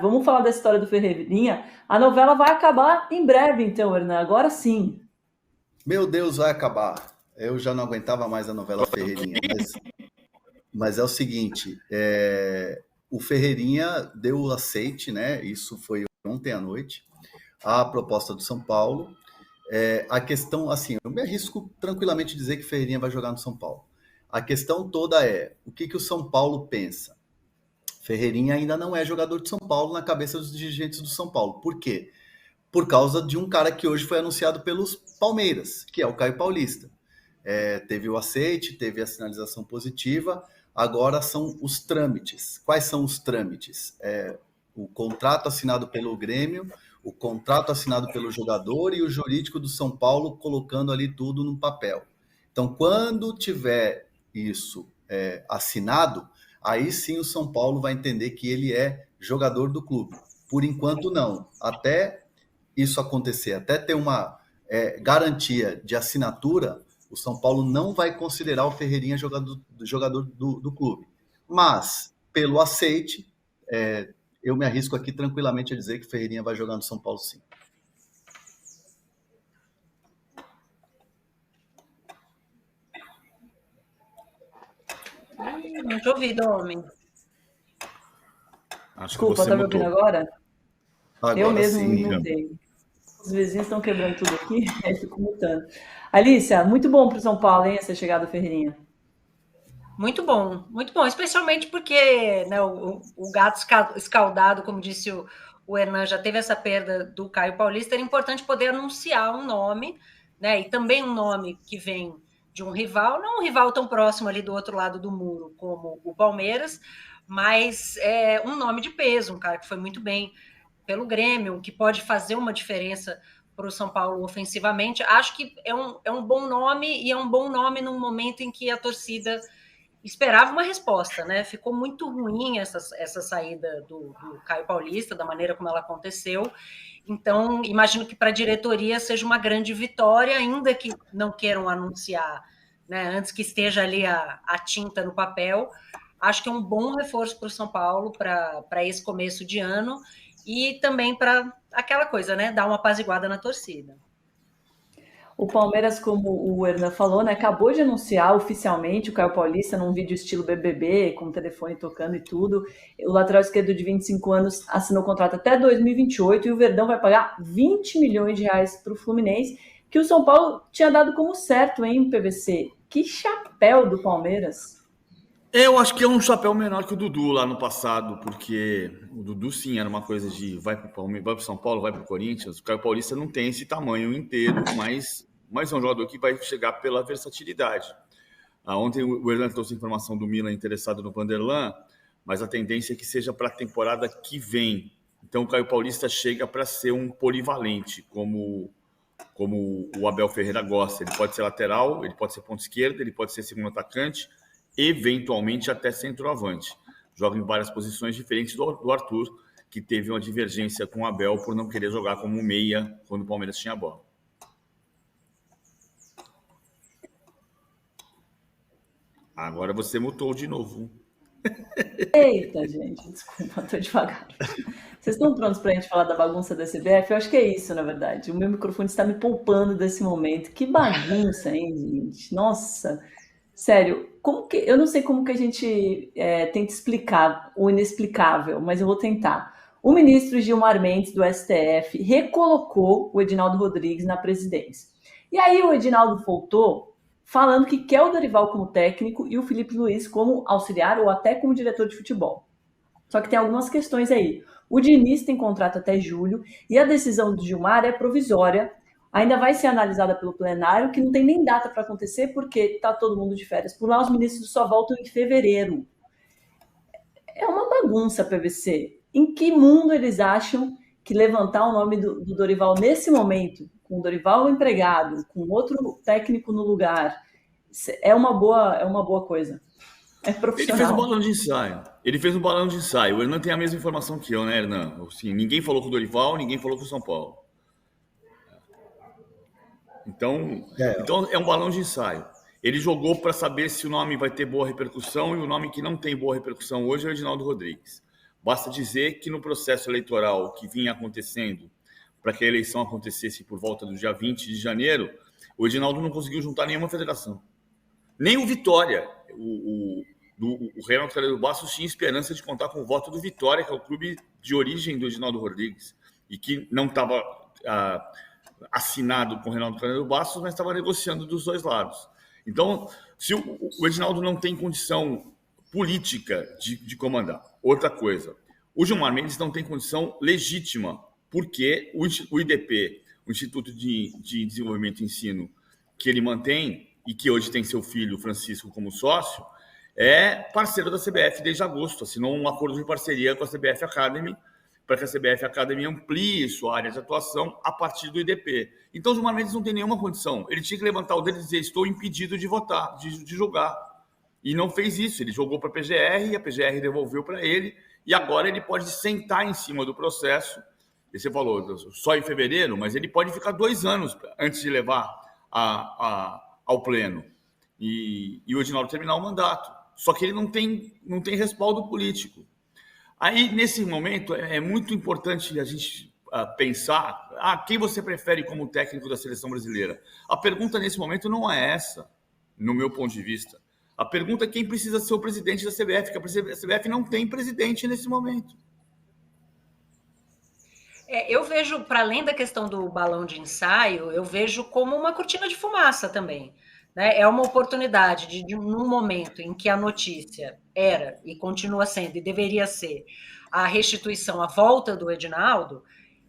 Vamos falar da história do Ferreirinha. A novela vai acabar em breve, então, Hernan. Agora sim. Meu Deus, vai acabar. Eu já não aguentava mais a novela Ferreirinha, mas é o seguinte, o Ferreirinha deu o aceite, né? Isso foi ontem à noite, a proposta do São Paulo. A questão, assim, eu me arrisco tranquilamente dizer que Ferreirinha vai jogar no São Paulo. A questão toda é, o que o São Paulo pensa? Ferreirinha ainda não é jogador de São Paulo na cabeça dos dirigentes do São Paulo. Por quê? Por causa de um cara que hoje foi anunciado pelos Palmeiras, que é o Caio Paulista. Teve o aceite, teve a sinalização positiva, agora são os trâmites. Quais são os trâmites? O contrato assinado pelo Grêmio, o contrato assinado pelo jogador e o jurídico do São Paulo colocando ali tudo no papel. Então, quando tiver isso assinado, aí sim o São Paulo vai entender que ele é jogador do clube. Por enquanto, não. Até isso acontecer, até ter uma garantia de assinatura, o São Paulo não vai considerar o Ferreirinha jogador do clube. Mas, pelo aceite, eu me arrisco aqui tranquilamente a dizer que o Ferreirinha vai jogar no São Paulo, sim. Não te ouvido, homem. Desculpa, tá me ouvindo agora? Eu mesmo sim, me mutei. Os vizinhos estão quebrando tudo aqui, aí fico mutando. Alícia, muito bom para o São Paulo, hein, essa chegada do Ferreirinha. Muito bom, especialmente porque, né, o gato escaldado, como disse o Hernan, já teve essa perda do Caio Paulista, era importante poder anunciar um nome, né, e também um nome que vem de um rival, não um rival tão próximo ali do outro lado do muro como o Palmeiras, mas um nome de peso, um cara que foi muito bem pelo Grêmio, que pode fazer uma diferença para o São Paulo ofensivamente. Acho que é um bom nome, e é um bom nome num momento em que a torcida esperava uma resposta, né? Ficou muito ruim essa saída do Caio Paulista, da maneira como ela aconteceu. Então, imagino que para a diretoria seja uma grande vitória, ainda que não queiram anunciar, né, antes que esteja ali a tinta no papel. Acho que é um bom reforço para o São Paulo para esse começo de ano, e também para aquela coisa, né, dar uma apaziguada na torcida. O Palmeiras, como o Hernan falou, né, acabou de anunciar oficialmente o Caio Paulista num vídeo estilo BBB, com o telefone tocando e tudo. O lateral esquerdo de 25 anos assinou o contrato até 2028 e o Verdão vai pagar 20 milhões de reais para o Fluminense, que o São Paulo tinha dado como certo, hein, PVC? Que chapéu do Palmeiras! Eu acho que é um chapéu menor que o Dudu lá no passado, porque o Dudu, sim, era uma coisa de vai para o Palmeiras, vai para o São Paulo, vai para o Corinthians. O Caio Paulista não tem esse tamanho inteiro, mas é um jogador que vai chegar pela versatilidade. Ontem o Hernan trouxe informação do Milan interessado no Vanderlan, mas a tendência é que seja para a temporada que vem. Então o Caio Paulista chega para ser um polivalente, como o Abel Ferreira gosta. Ele pode ser lateral, ele pode ser ponta esquerda, ele pode ser segundo atacante, eventualmente até centroavante. Joga em várias posições diferentes do Arthur, que teve uma divergência com o Abel por não querer jogar como meia quando o Palmeiras tinha a bola. Agora você mutou de novo. Eita, gente, desculpa, tô devagar. Vocês estão prontos pra gente falar da bagunça da CBF? Eu acho que é isso, na verdade. O meu microfone está me poupando desse momento. Que bagunça, hein, gente? Nossa... Sério, eu não sei como que a gente tenta explicar o inexplicável, mas eu vou tentar. O ministro Gilmar Mendes, do STF, recolocou o Edinaldo Rodrigues na presidência. E aí o Edinaldo voltou falando que quer o Dorival como técnico e o Felipe Luiz como auxiliar ou até como diretor de futebol. Só que tem algumas questões aí. O Diniz tem contrato até julho e a decisão do Gilmar é provisória. Ainda vai ser analisada pelo plenário, que não tem nem data para acontecer, porque está todo mundo de férias. Por lá, os ministros só voltam em fevereiro. É uma bagunça, PVC. Em que mundo eles acham que levantar o nome do Dorival nesse momento, com o Dorival empregado, com outro técnico no lugar, é uma boa coisa? É profissional. Ele fez um balão de ensaio. O Hernan tem a mesma informação que eu, né, Hernan? Assim, ninguém falou com o Dorival, ninguém falou com o São Paulo. Então é um balão de ensaio. Ele jogou para saber se o nome vai ter boa repercussão, e o nome que não tem boa repercussão hoje é o Edinaldo Rodrigues. Basta dizer que no processo eleitoral que vinha acontecendo, para que a eleição acontecesse por volta do dia 20 de janeiro, o Edinaldo não conseguiu juntar nenhuma federação. Nem o Vitória. O Reinaldo Calheiros Bastos tinha esperança de contar com o voto do Vitória, que é o clube de origem do Edinaldo Rodrigues, e que não estava assinado com o Reinaldo Calheiros Bastos, mas estava negociando dos dois lados. Então, se o Edinaldo não tem condição política de comandar. Outra coisa, o Gilmar Mendes não tem condição legítima, porque o IDP, o Instituto de Desenvolvimento e Ensino, que ele mantém, e que hoje tem seu filho, Francisco, como sócio, é parceiro da CBF desde agosto, assinou um acordo de parceria com a CBF Academy, para que a CBF Academy amplie sua área de atuação a partir do IDP. Então, o Gilmar Mendes não tem nenhuma condição. Ele tinha que levantar o dedo e dizer: estou impedido de votar, de jogar. E não fez isso. Ele jogou para a PGR, e a PGR devolveu para ele, e agora ele pode sentar em cima do processo. E você falou, só em fevereiro, mas ele pode ficar 2 anos antes de levar ao pleno. E o Edinaldo terminar o mandato. Só que ele não tem respaldo político. Aí, nesse momento, é muito importante a gente pensar quem você prefere como técnico da seleção brasileira. A pergunta, nesse momento, não é essa, no meu ponto de vista. A pergunta é quem precisa ser o presidente da CBF, que a CBF não tem presidente nesse momento. Eu vejo, para além da questão do balão de ensaio, eu vejo como uma cortina de fumaça também. Né? É uma oportunidade num momento em que a notícia era e continua sendo e deveria ser a restituição, a volta do Edinaldo,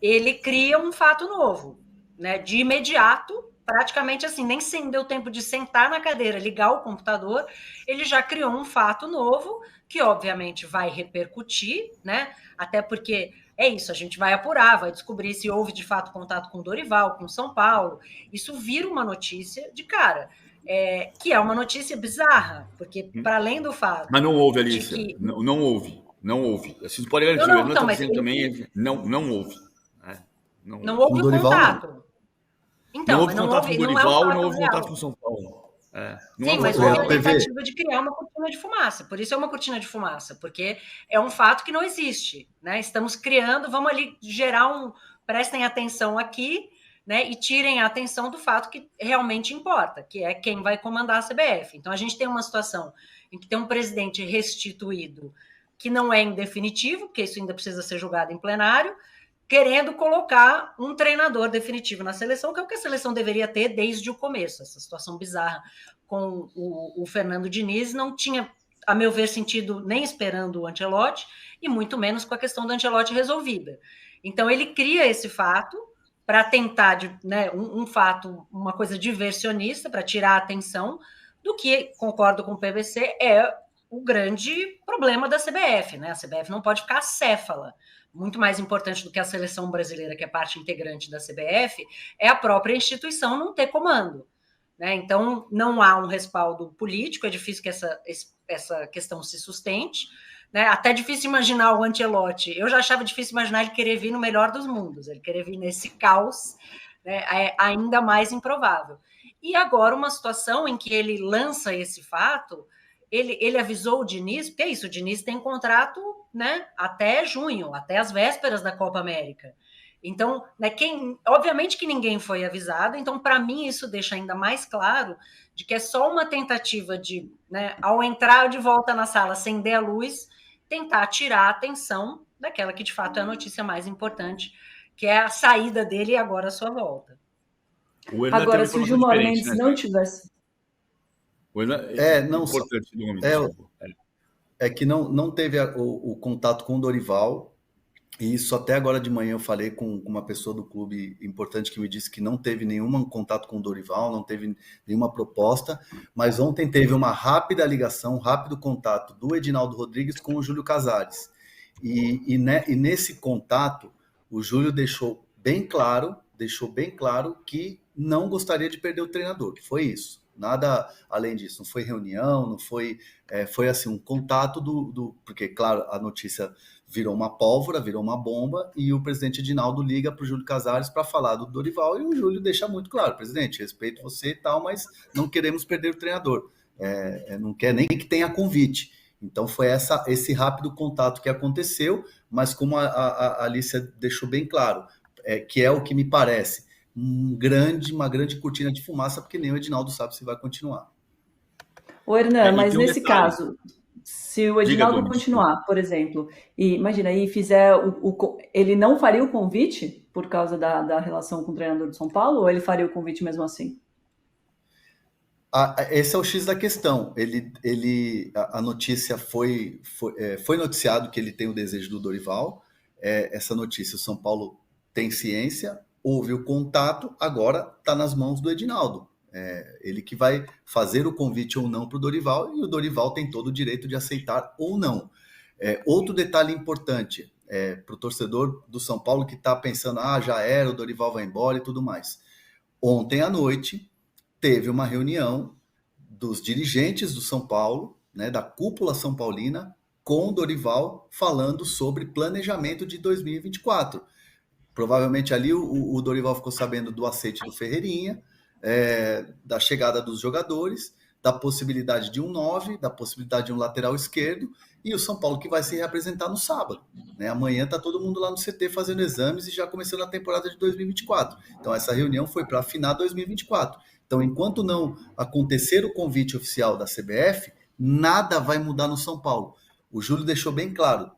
ele cria um fato novo, né? De imediato, praticamente assim, nem deu tempo de sentar na cadeira, ligar o computador, ele já criou um fato novo que obviamente vai repercutir, né? Até porque é isso, a gente vai apurar, vai descobrir se houve de fato contato com o Dorival, com o São Paulo. Isso vira uma notícia de cara. Que é uma notícia bizarra, porque para além do fato... Mas não houve, Alicia, que... não houve. Vocês podem garantir, não, então, dizendo também, não houve. Não houve o contato. Então, não houve contato com o Dorival, não houve contato com o São Paulo. Sim, mas houve a tentativa de criar uma cortina de fumaça. Por isso é uma cortina de fumaça, porque é um fato que não existe. Né? Estamos criando, vamos ali gerar prestem atenção aqui, né, e tirem a atenção do fato que realmente importa, que é quem vai comandar a CBF. Então, a gente tem uma situação em que tem um presidente restituído que não é em definitivo, porque isso ainda precisa ser julgado em plenário, querendo colocar um treinador definitivo na seleção, que é o que a seleção deveria ter desde o começo. Essa situação bizarra com o Fernando Diniz não tinha, a meu ver, sentido nem esperando o Ancelotti, e muito menos com a questão do Ancelotti resolvida. Então, ele cria esse fato para tentar, né, um fato, uma coisa diversionista, para tirar a atenção do que, concordo com o PVC, é o grande problema da CBF. Né? A CBF não pode ficar acéfala. Muito mais importante do que a seleção brasileira, que é parte integrante da CBF, é a própria instituição não ter comando. Né? Então, não há um respaldo político, é difícil que essa questão se sustente. Né? Até difícil imaginar o Ancelotti. Eu já achava difícil imaginar ele querer vir no melhor dos mundos, ele querer vir nesse caos, né? É ainda mais improvável. E agora uma situação em que ele lança esse fato, ele avisou o Diniz, porque é isso, o Diniz tem contrato, né, até junho, até as vésperas da Copa América. Então, né, obviamente que ninguém foi avisado, então para mim isso deixa ainda mais claro de que é só uma tentativa de, né, ao entrar de volta na sala, acender a luz, tentar tirar a atenção daquela que de fato é a notícia mais importante, que é a saída dele e agora a sua volta. Agora, se o Gilmar Mendes não tivesse... É que não teve o contato com o Dorival, e isso até agora de manhã eu falei com uma pessoa do clube importante que me disse que não teve nenhum contato com o Dorival, não teve nenhuma proposta, mas ontem teve uma rápida ligação, um rápido contato do Edinaldo Rodrigues com o Júlio Casares. E nesse contato, o Júlio deixou bem claro que não gostaria de perder o treinador, que foi isso. Nada além disso, não foi reunião, não foi... foi assim, um contato porque, claro, a notícia virou uma pólvora, virou uma bomba, e o presidente Edinaldo liga para o Júlio Casares para falar do Dorival, e o Júlio deixa muito claro: presidente, respeito você e tal, mas não queremos perder o treinador. Não quer nem que tenha convite. Então foi esse rápido contato que aconteceu, mas como a Alicia deixou bem claro, que é o que me parece, uma grande cortina de fumaça, porque nem o Edinaldo sabe se vai continuar. Ô, Hernan, mas nesse detalhe. caso, se o Edinaldo continuar, por exemplo, e imagina aí, fizer ele não faria o convite por causa da relação com o treinador de São Paulo, ou ele faria o convite mesmo assim? Esse é o X da questão. A notícia foi noticiado que ele tem o desejo do Dorival. Essa notícia o São Paulo tem ciência, houve o contato, agora está nas mãos do Edinaldo. Ele que vai fazer o convite ou não para o Dorival, e o Dorival tem todo o direito de aceitar ou não. Outro detalhe importante para o torcedor do São Paulo que está pensando, já era, o Dorival vai embora e tudo mais. Ontem à noite teve uma reunião dos dirigentes do São Paulo, né, da cúpula são paulina, com o Dorival falando sobre planejamento de 2024. Provavelmente ali o Dorival ficou sabendo do aceite do Ferreirinha, da chegada dos jogadores, da possibilidade de um 9, da possibilidade de um lateral esquerdo, e o São Paulo que vai se reapresentar no sábado. Né? Amanhã está todo mundo lá no CT fazendo exames e já começando a temporada de 2024. Então essa reunião foi para afinar 2024. Então, enquanto não acontecer o convite oficial da CBF, nada vai mudar no São Paulo. O Júlio deixou bem claro,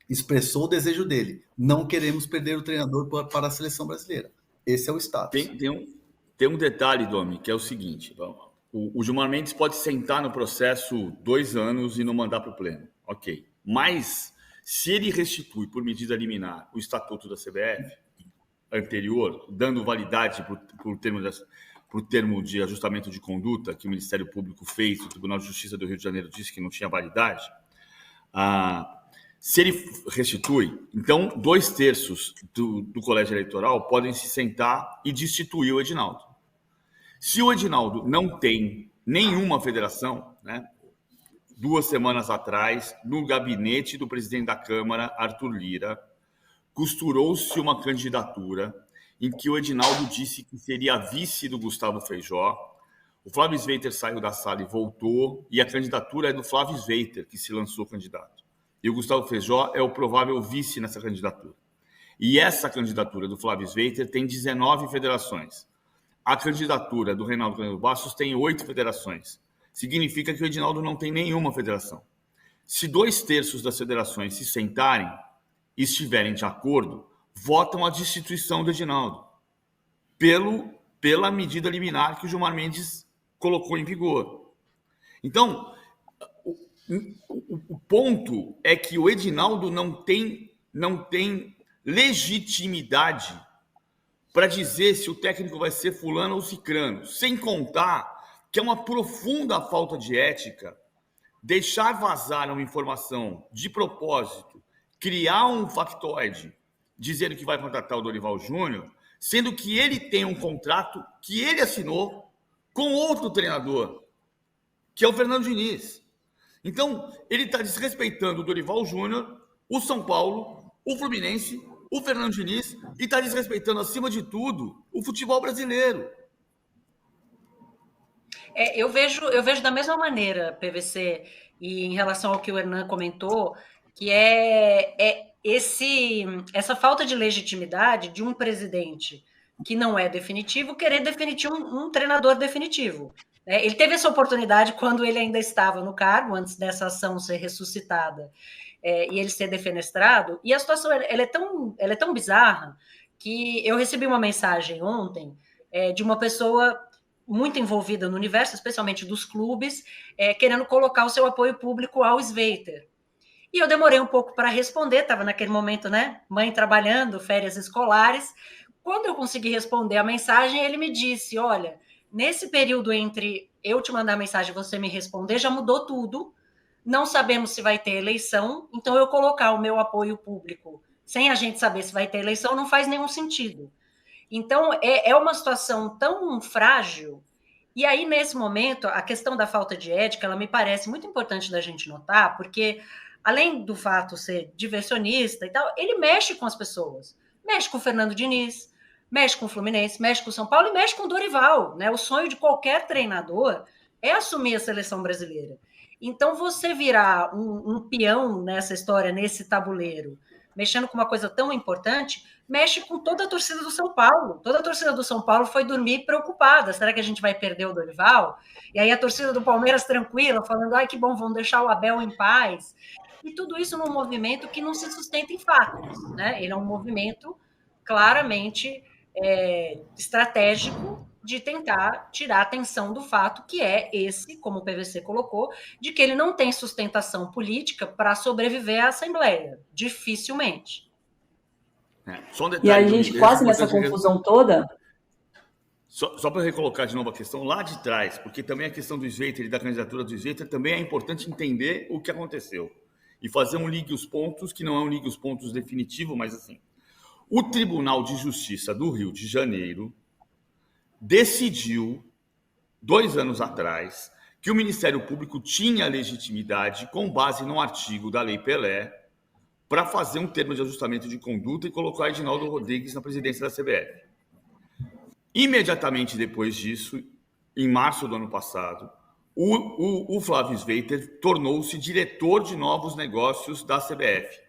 expressou o desejo dele. Não queremos perder o treinador para a seleção brasileira. Esse é o status. Tem um detalhe, Domi, que é o seguinte. O Gilmar Mendes pode sentar no processo 2 anos e não mandar para o pleno. Ok. Mas, se ele restitui por medida liminar o estatuto da CBF anterior, dando validade por termo de ajustamento de conduta que o Ministério Público fez, o Tribunal de Justiça do Rio de Janeiro disse que não tinha validade, se ele restitui, então 2/3 do colégio eleitoral podem se sentar e destituir o Edinaldo. Se o Edinaldo não tem nenhuma federação, né, 2 semanas atrás, no gabinete do presidente da Câmara, Arthur Lira, costurou-se uma candidatura em que o Edinaldo disse que seria vice do Gustavo Feijó. O Flávio Sveiter saiu da sala e voltou, e a candidatura é do Flávio Sveiter, que se lançou candidato. E o Gustavo Feijó é o provável vice nessa candidatura. E essa candidatura do Flávio Sveiter tem 19 federações. A candidatura do Reinaldo Canelo Bastos tem 8 federações. Significa que o Edinaldo não tem nenhuma federação. Se 2/3 das federações se sentarem e estiverem de acordo, votam a destituição do Edinaldo pela medida liminar que o Gilmar Mendes colocou em vigor. Então, o ponto é que o Edinaldo não tem legitimidade para dizer se o técnico vai ser fulano ou cicrano, sem contar que é uma profunda falta de ética deixar vazar uma informação de propósito, criar um factoide dizendo que vai contratar o Dorival Júnior, sendo que ele tem um contrato que ele assinou com outro treinador, que é o Fernando Diniz. Então, ele está desrespeitando o Dorival Júnior, o São Paulo, o Fluminense, o Fernando Diniz, e está desrespeitando, acima de tudo, o futebol brasileiro. Eu vejo da mesma maneira, PVC, e em relação ao que o Hernan comentou, que essa falta de legitimidade de um presidente que não é definitivo querer definir um treinador definitivo. Ele teve essa oportunidade quando ele ainda estava no cargo, antes dessa ação ser ressuscitada, e ele ser defenestrado, e a situação ela é tão bizarra que eu recebi uma mensagem ontem de uma pessoa muito envolvida no universo, especialmente dos clubes, querendo colocar o seu apoio público ao Sveiter. E eu demorei um pouco para responder, estava naquele momento, né? Mãe trabalhando, férias escolares. Quando eu consegui responder a mensagem, ele me disse, olha, nesse período entre eu te mandar a mensagem e você me responder, já mudou tudo, não sabemos se vai ter eleição, então eu colocar o meu apoio público sem a gente saber se vai ter eleição não faz nenhum sentido. Então, é uma situação tão frágil. E aí, nesse momento, a questão da falta de ética, ela me parece muito importante da gente notar, porque, além do fato ser diversionista e tal, ele mexe com as pessoas. Mexe com o Fernando Diniz, mexe com o Fluminense, mexe com o São Paulo e mexe com o Dorival. Né? O sonho de qualquer treinador é assumir a seleção brasileira. Então, você virar um peão nessa história, nesse tabuleiro, mexendo com uma coisa tão importante, mexe com toda a torcida do São Paulo. Toda a torcida do São Paulo foi dormir preocupada. Será que a gente vai perder o Dorival? E aí a torcida do Palmeiras tranquila, falando, ai, que bom, vamos deixar o Abel em paz. E tudo isso num movimento que não se sustenta em fatos, né? Ele é um movimento claramente estratégico de tentar tirar a atenção do fato que é esse, como o PVC colocou, de que ele não tem sustentação política para sobreviver à Assembleia. Dificilmente. Só um detalhe, E a gente quase nessa importante confusão toda. Só para recolocar de novo a questão lá de trás, porque também a questão do Sveiter e da candidatura do Sveiter também é importante entender o que aconteceu. E fazer um ligue os pontos, que não é um ligue os pontos definitivo, mas assim. O Tribunal de Justiça do Rio de Janeiro decidiu, 2 anos atrás, que o Ministério Público tinha legitimidade, com base no artigo da Lei Pelé, para fazer um termo de ajustamento de conduta e colocar Edinaldo Rodrigues na presidência da CBF. Imediatamente depois disso, em março do ano passado, o Flávio Sveiter tornou-se diretor de novos negócios da CBF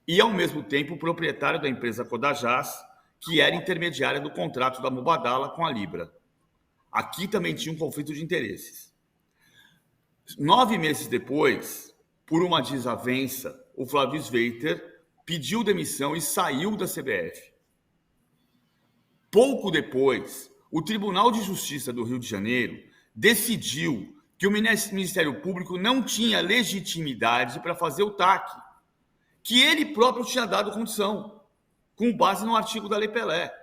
e, ao mesmo tempo, proprietário da empresa Codajás, que era intermediária do contrato da Mubadala com a Libra. Aqui também tinha um conflito de interesses. 9 meses depois, por uma desavença, o Flávio Sveiter pediu demissão e saiu da CBF. Pouco depois, o Tribunal de Justiça do Rio de Janeiro decidiu que o Ministério Público não tinha legitimidade para fazer o TAC, que ele próprio tinha dado condição, com base no artigo da Lei Pelé,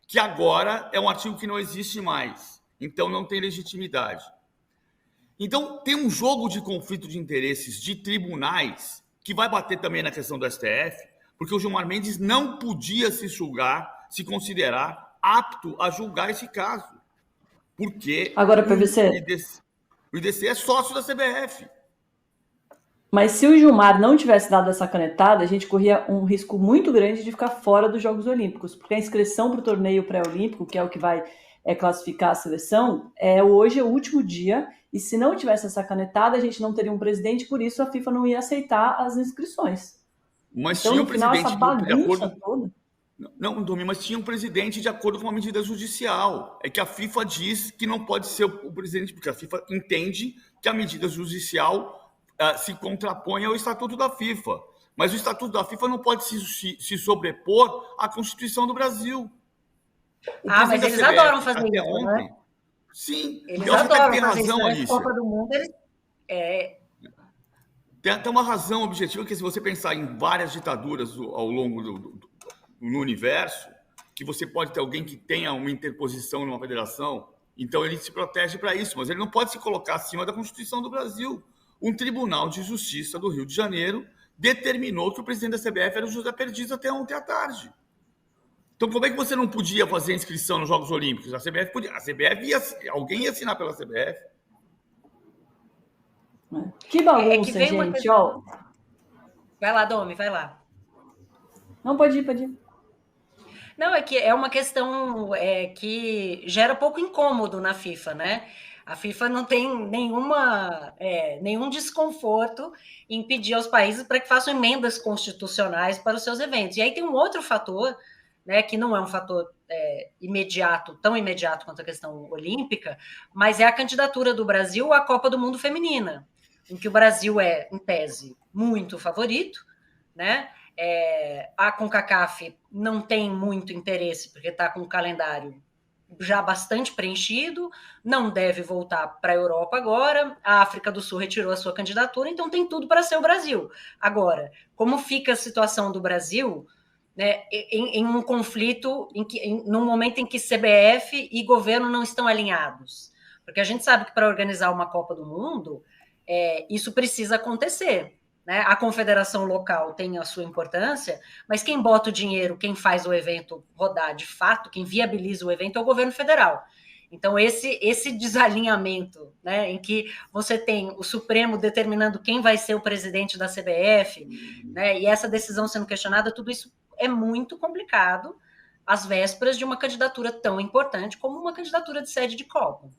que agora é um artigo que não existe mais, então não tem legitimidade. Então, tem um jogo de conflito de interesses de tribunais que vai bater também na questão do STF, porque o Gilmar Mendes não podia se considerar apto a julgar esse caso, porque Agora, PVC, o IDC é sócio da CBF. mas se o Gilmar não tivesse dado essa canetada, a gente corria um risco muito grande de ficar fora dos Jogos Olímpicos, porque a inscrição para o torneio pré-olímpico, que é o que vai classificar a seleção, hoje é o último dia, e se não tivesse essa canetada, a gente não teria um presidente, por isso a FIFA não ia aceitar as inscrições. Mas então, tinha no final, essa bagunça toda... Não, Domi, mas tinha um presidente de acordo com uma medida judicial. É que a FIFA diz que não pode ser o presidente, porque a FIFA entende que a medida judicial se contrapõe ao Estatuto da FIFA. Mas o Estatuto da FIFA não pode se sobrepor à Constituição do Brasil. Mas eles adoram fazer isso, ontem, né? Sim, eles eu acho que adoram tem fazer razão, isso. Alicia. Copa do Mundo, Tem até uma razão objetiva, que se você pensar em várias ditaduras ao longo no universo, que você pode ter alguém que tenha uma interposição numa federação, então ele se protege para isso, mas ele não pode se colocar acima da Constituição do Brasil. Um Tribunal de Justiça do Rio de Janeiro determinou que o presidente da CBF era o José Perdiz até ontem à tarde. Então, como é que você não podia fazer inscrição nos Jogos Olímpicos? A CBF podia. Alguém ia assinar pela CBF. Que bagunça, gente. Ó. Vai lá, Domi, vai lá. Não, pode ir. Não, é que é uma questão que gera pouco incômodo na FIFA, né? A FIFA não tem nenhum desconforto em pedir aos países para que façam emendas constitucionais para os seus eventos. E aí tem um outro fator, né, que não é um fator imediato, tão imediato quanto a questão olímpica, mas é a candidatura do Brasil à Copa do Mundo Feminina, em que o Brasil é, em tese, muito favorito, né? A CONCACAF não tem muito interesse, porque está com o calendário já bastante preenchido, não deve voltar para a Europa agora, a África do Sul retirou a sua candidatura, então tem tudo para ser o Brasil. Agora, como fica a situação do Brasil, né, em um conflito, num momento em que CBF e governo não estão alinhados? Porque a gente sabe que para organizar uma Copa do Mundo, isso precisa acontecer. Né? A confederação local tem a sua importância, mas quem bota o dinheiro, quem faz o evento rodar de fato, quem viabiliza o evento é o governo federal. Então, esse desalinhamento, né, em que você tem o Supremo determinando quem vai ser o presidente da CBF, né, e essa decisão sendo questionada, tudo isso é muito complicado às vésperas de uma candidatura tão importante como uma candidatura de sede de Copa.